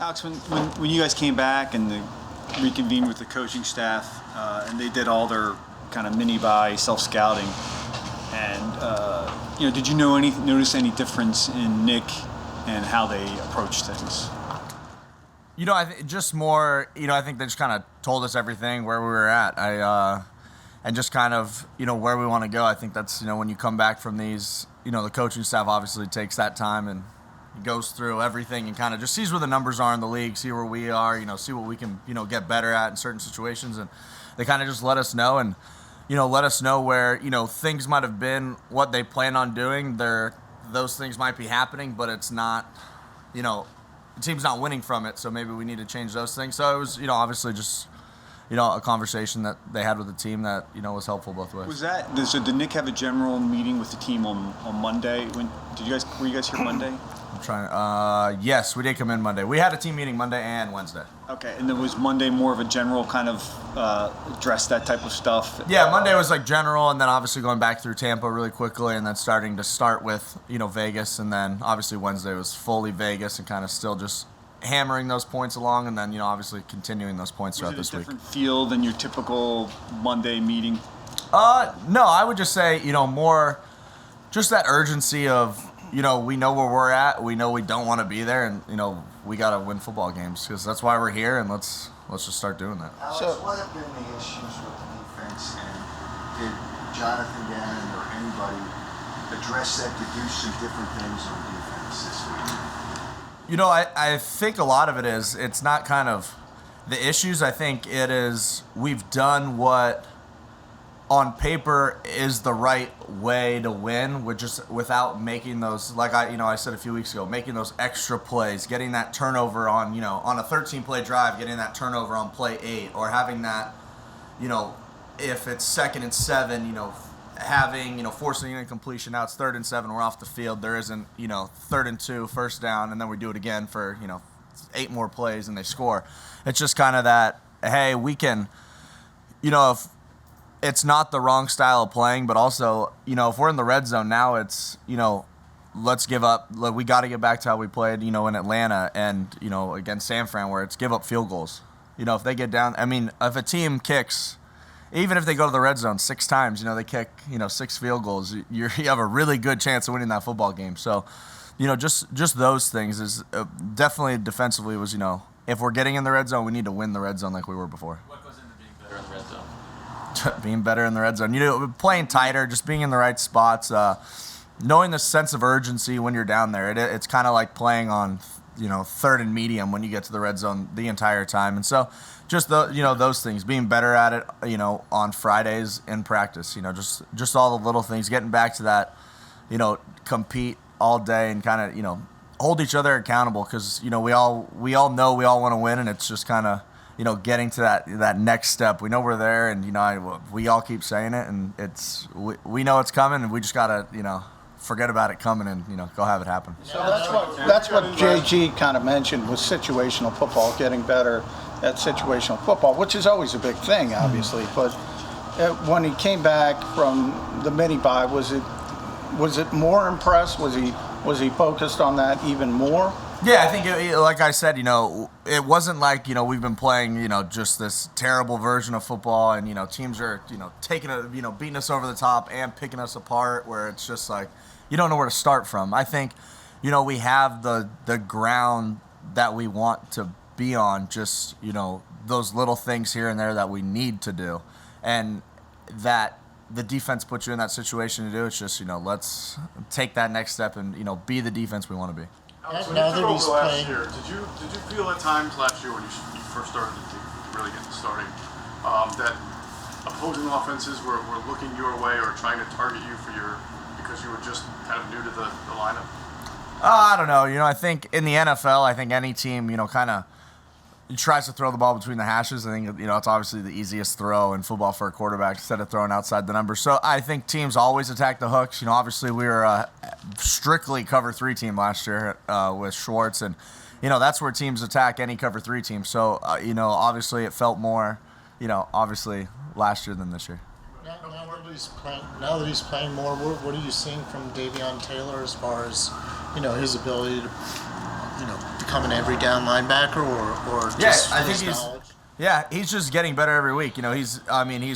Alex, when you guys came back and reconvened with the coaching staff, and they did all their kind of mini-buy self-scouting, and did you notice any difference in Nick and how they approach things? I think just more. I think they just kind of told us everything where we were at. And just kind of where we want to go. I think that's when you come back from these, the coaching staff obviously takes that time and goes through everything and kind of just sees where the numbers are in the league, see where we are, see what we can get better at in certain situations, and they kind of just let us know and let us know where things might have been what they plan on doing. Those things might be happening, but it's not, the team's not winning from it, so maybe we need to change those things. So it was obviously just a conversation that they had with the team that was helpful both ways. So did Nick have a general meeting with the team on Monday? Were you guys here Monday? I'm trying. Yes, we did come in Monday. We had a team meeting Monday and Wednesday. Okay, and then was Monday more of a general kind of address that type of stuff? Yeah, Monday was like general, and then obviously going back through Tampa really quickly, and then starting to start with Vegas, and then obviously Wednesday was fully Vegas and kind of still just hammering those points along, and then obviously continuing those points throughout this week. Was it a different feel than your typical Monday meeting? No, I would just say more just that urgency of we know where we're at, we know we don't want to be there, and we got to win football games because that's why we're here, and let's just start doing that. Alex, what have been the issues with the defense, and did Jonathan Gannon or anybody address that to do some different things on defense this week? I think a lot of it is, it's not kind of the issues. I think it is we've done what on paper is the right way to win, without making those, like I said a few weeks ago, making those extra plays, getting that turnover on a 13-play drive, getting that turnover on play 8, or having that, if it's 2nd and 7, having, forcing an incompletion. Now it's 3rd and 7, we're off the field. There isn't, 3rd and 2, first down, and then we do it again for, 8 more plays and they score. It's just kind of that, hey, we can, if it's not the wrong style of playing, but also, if we're in the red zone now, it's, let's give up. We got to get back to how we played, in Atlanta and, against San Fran, where it's give up field goals. If they get down, if a team kicks, even if they go to the red zone 6 times, they kick, 6 field goals, you have a really good chance of winning that football game. So, just those things is definitely defensively was, if we're getting in the red zone, we need to win the red zone like we were before. What goes into being better in the red zone? Being better in the red zone, playing tighter, just being in the right spots, knowing the sense of urgency when you're down there. It's kind of like playing on, 3rd and medium when you get to the red zone the entire time. And so, just those things, being better at it, on Fridays in practice, just all the little things, getting back to that, compete all day and kind of, hold each other accountable because we all know we all want to win, and it's just kind of. Getting to that next step. We know we're there, and we all keep saying it, and we know it's coming, and we just gotta forget about it coming and go have it happen. So that's what JG kind of mentioned was situational football, getting better at situational football, which is always a big thing, obviously. But when he came back from the mini bye, was it more impressed? Was he focused on that even more? Yeah, I think, like I said, it wasn't like, we've been playing, just this terrible version of football and, teams are, beating us over the top and picking us apart where it's just like, you don't know where to start from. I think, we have the ground that we want to be on, just, those little things here and there that we need to do. And that the defense puts you in that situation to do. It's just, let's take that next step and, be the defense we want to be. Alex, when you took over last year, did you feel at times last year when you first started to really get starting that opposing offenses were looking your way or trying to target you because you were just kind of new to the lineup? I don't know. I think in the NFL, I think any team, kind of tries to throw the ball between the hashes. I think, it's obviously the easiest throw in football for a quarterback instead of throwing outside the numbers. So I think teams always attack the hooks. Obviously we were a strictly cover 3 team last year with Schwartz. And, that's where teams attack any cover 3 team. So, obviously it felt more, obviously last year than this year. Now that he's playing more, what are you seeing from Davion Taylor as far as, his ability to become an every down linebacker, or just I think his he's. knowledge? Yeah, he's just getting better every week. He's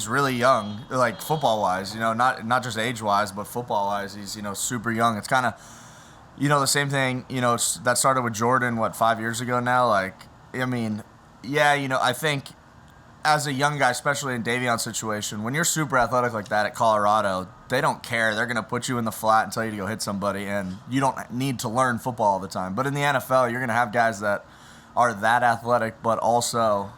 really young, like football wise. Not just age wise, but football wise, he's super young. It's kind of, the same thing. That started with Jordan 5 years ago now. I think as a young guy, especially in Davion's situation, when you're super athletic like that at Colorado, they don't care. They're gonna put you in the flat and tell you to go hit somebody, and you don't need to learn football all the time. But in the NFL, you're gonna have guys that are that athletic, but also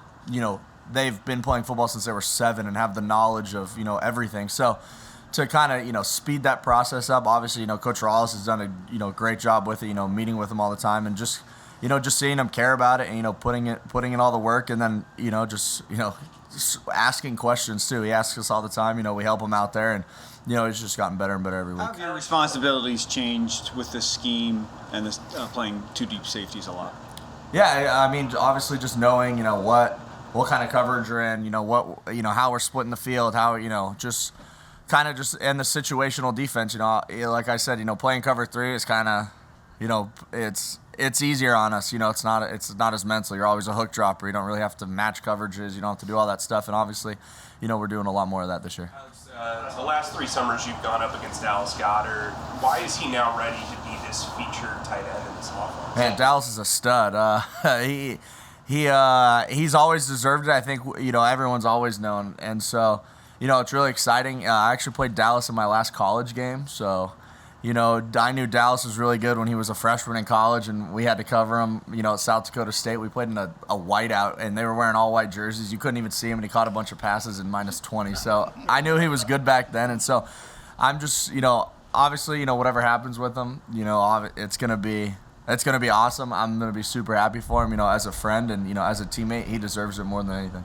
they've been playing football since they were 7 and have the knowledge of, everything. So to kind of, speed that process up, obviously, Coach Rawls has done a, great job with it, meeting with them all the time and just seeing them care about it and, putting in all the work and then, just asking questions too. He asks us all the time, we help him out there and, it's just gotten better and better every week. How have your responsibilities changed with this scheme and this playing 2 deep safeties a lot? Yeah, obviously just knowing, what kind of coverage you're in, how we're splitting the field, how, just kind of just in the situational defense, like I said, playing cover 3 is kind of, it's easier on us, it's not as mental. You're always a hook dropper. You don't really have to match coverages. You don't have to do all that stuff. And obviously, we're doing a lot more of that this year. Alex, the last 3 summers you've gone up against Dallas Goedert. Why is he now ready to be this featured tight end in this offense? Man, Dallas is a stud. He's always deserved it. I think everyone's always known, and so it's really exciting. I actually played Dallas in my last college game, so I knew Dallas was really good when he was a freshman in college, and we had to cover him. At South Dakota State, we played in a whiteout, and they were wearing all white jerseys. You couldn't even see him, and he caught a bunch of passes in -20. So I knew he was good back then, and so I'm just obviously whatever happens with him, it's gonna be awesome. I'm gonna be super happy for him, as a friend and as a teammate. He deserves it more than anything.